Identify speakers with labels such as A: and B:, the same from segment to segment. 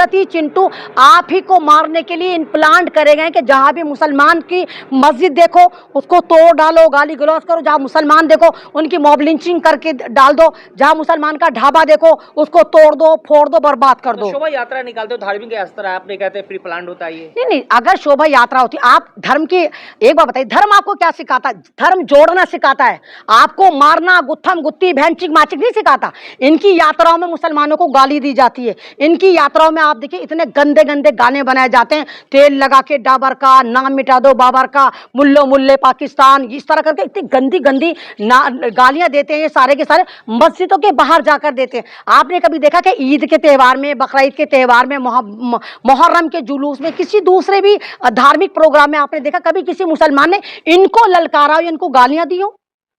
A: नफरती चिंटू आप ही को मारने के लिए इम्प्लांट करे गए कि जहां भी मुसलमान की मस्जिद देखो उसको तोड़ डालो, गाली गलौज करो, जहां मुसलमान देखो उनकी मॉब लिंचिंग करके डाल दो, जहां मुसलमान का ढाबा देखो उसको तोड़ दो, फोड़ दो, बर्बाद कर दो।
B: शोभा यात्रा निकालते हो धार्मिक यात्रा, आपने कहते हैं प्री प्लान होता है ये?
A: नहीं, अगर शोभा यात्रा होती, आप धर्म की एक बात बताइए, धर्म आपको क्या सिखाता है? धर्म जोड़ना सिखाता है, आपको मारना, गुत्थम गुत्ती भैंचिक माचिक नहीं सिखाता। इनकी यात्राओं में मुसलमानों को गाली दी जाती है, इनकी यात्राओं में आप देखिए इतने गंदे गंदे गाने बनाए जाते हैं, तेल लगा के डाबर का, नाम मिटा दो बाबर का, मुल्लो मुल्ले पाकिस्तान, इस तरह करके इतनी गंदी गंदी गालियां देते हैं। ये सारे के सारे मस्जिदों के बाहर जाकर देते हैं। आपने कभी देखा कि ईद के त्यौहार में, बकरीद के त्यौहार में, मुहर्रम के जुलूस में, किसी दूसरे भी धार्मिक प्रोग्राम में आपने देखा कभी किसी मुसलमान ने इनको ललकारा हो, इनको गालियां दी हो?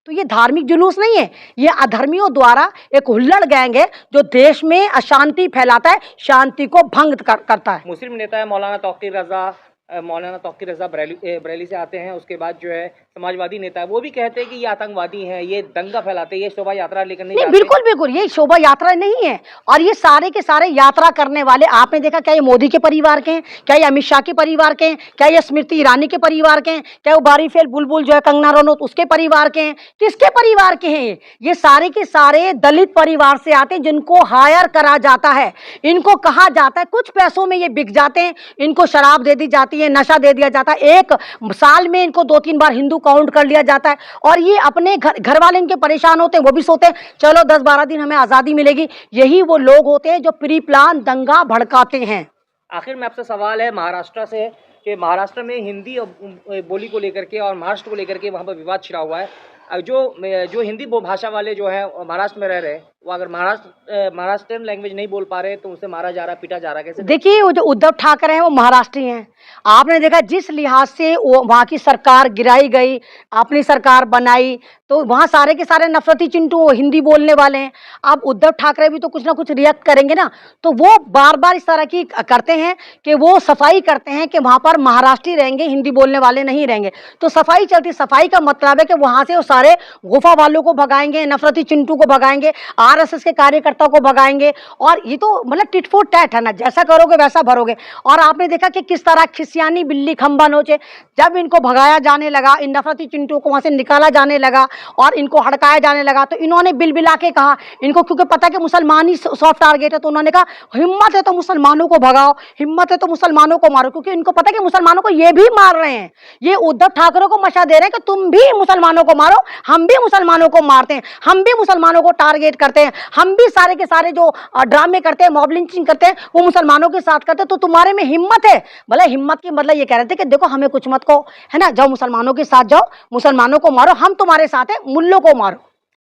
A: तो ये धार्मिक जुलूस नहीं है, ये अधर्मियों द्वारा एक हुल्लड़ गैंग है जो देश में अशांति फैलाता है, शांति को भंग करता है।
B: मुस्लिम नेता है मौलाना तौकीर रजा बरेली से आते हैं, उसके बाद जो है समाजवादी नेता है, वो भी कहते हैं कि ये आतंकवादी हैं, ये दंगा फैलाते हैं, ये शोभा यात्रा लेकर नहीं जाते।
A: बिल्कुल बिल्कुल, ये शोभा यात्रा नहीं है। और ये सारे के सारे यात्रा करने वाले आपने देखा, क्या ये मोदी के परिवार के हैं, क्या ये अमित शाह के परिवार के हैं, क्या ये स्मृति ईरानी के परिवार के हैं, क्या वो बारीफेल बुलबुल जो है कंगना रनौत उसके परिवार के हैं? किसके परिवार के हैं? ये सारे के सारे दलित परिवार से आते हैं जिनको हायर करा जाता है। इनको कहा जाता है कुछ पैसों में ये बिक जाते हैं, इनको शराब दे दी जाती है, नशा दे दिया जाता है, एक साल में इनको 2-3 बार हिंदू काउंट कर लिया जाता है, और ये अपने घर वाले इनके परेशान होते हैं, वो भी सोते हैं चलो 10-12 दिन हमें आज़ादी मिलेगी। यही वो लोग होते हैं जो प्री प्लान दंगा भड़काते हैं।
B: आखिर में आपसे सवाल है महाराष्ट्र से, कि महाराष्ट्र में हिंदी बोली को लेकर के और महाराष्ट्र को लेकर के वहाँ पर विवाद छिड़ा हुआ है। जो हिंदी भाषा वाले जो है महाराष्ट्र में रह रहे हैं, वो अगर महाराष्ट्रियन लैंग्वेज नहीं बोल पा रहे तो उसे मारा जा रहा, पीटा जा रहा है, कैसे?
A: देखिए, वो जो उद्धव ठाकरे हैं वो महाराष्ट्री हैं। आपने देखा जिस लिहाज से वहाँ की सरकार गिराई गई, अपनी सरकार बनाई, तो वहाँ सारे के सारे नफरती चिंटू हिंदी बोलने वाले हैं। अब उद्धव ठाकरे भी तो कुछ ना कुछ रिएक्ट करेंगे ना, तो वो बार बार इस तरह की करते हैं कि वो सफाई करते हैं कि वहाँ पर महाराष्ट्री रहेंगे, हिंदी बोलने वाले नहीं रहेंगे। तो सफाई चलती, सफाई का मतलब है कि वहाँ से वो सारे गुफा वालों को भगाएंगे, नफरती चिंटू को भगाएंगे, आरएसएस के कार्यकर्ताओं को भगाएंगे। और ये तो मतलब टिट फॉर टैट है ना, जैसा करोगे वैसा भरोगे। और आपने देखा कि किस तरह खिसियानी बिल्ली खंबा नोचे, जब इनको भगाया जाने लगा, इन नफरती चिंटू को वहाँ से निकाला जाने लगा और इनको हड़काया जाने लगा, तो इन्होंने बिलबिला के कहा, इनको क्योंकि पता है कि मुसलमान ही सॉफ्ट टारगेट है, तो उन्होंने कहा हिम्मत है तो मुसलमानों को भगाओ, हिम्मत है तो मुसलमानों को मारो, क्योंकि इनको पता है कि मुसलमानों को ये भी मार रहे हैं। ये उद्धव ठाकरे को मशा दे रहे हैं कि तुम भी मुसलमानों को मारो, हम भी मुसलमानों को मारते हैं, हम भी मुसलमानों को टारगेट करते हैं, हम भी सारे के सारे जो ड्रामे करते हैं, मॉब लिंचिंग करते हैं, वो मुसलमानों के साथ करते हैं। तो तुम्हारे में हिम्मत है, भले हिम्मत की मतलब ये कह रहे थे कि देखो हमें कुछ मत कहो, है ना, जाओ मुसलमानों के साथ जाओ, मुसलमानों को मारो, हम तुम्हारे साथ हैं, मुल्लों को मारो।